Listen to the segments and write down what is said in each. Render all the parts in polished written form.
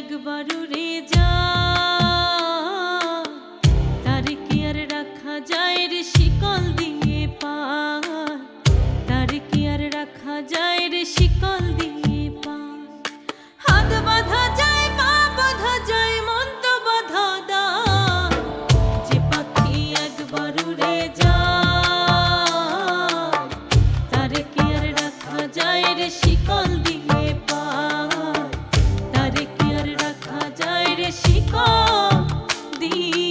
একবার উড়ে যায়, তারে কি আর রাখা যায় রে শিকল দিয়ে পায়, তারে কি আর রাখা যায় রে শিকল দিয়ে পায়। হাত বাঁধা যায়, পা বাঁধা যায়, মন তো বাঁধা দায়। যে পাখি একবার উড়ে যায়, তারে কি আর রাখা যায় রে শিকল দিয়ে পায়, তারে কি আর রাখা যায় রে শিকল দিয়ে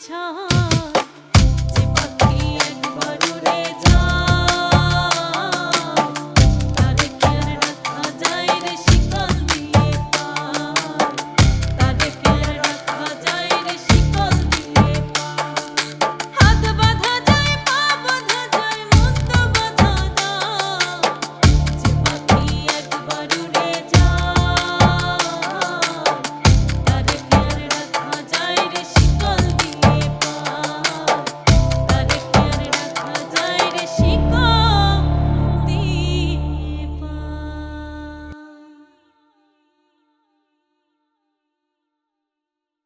ছায়া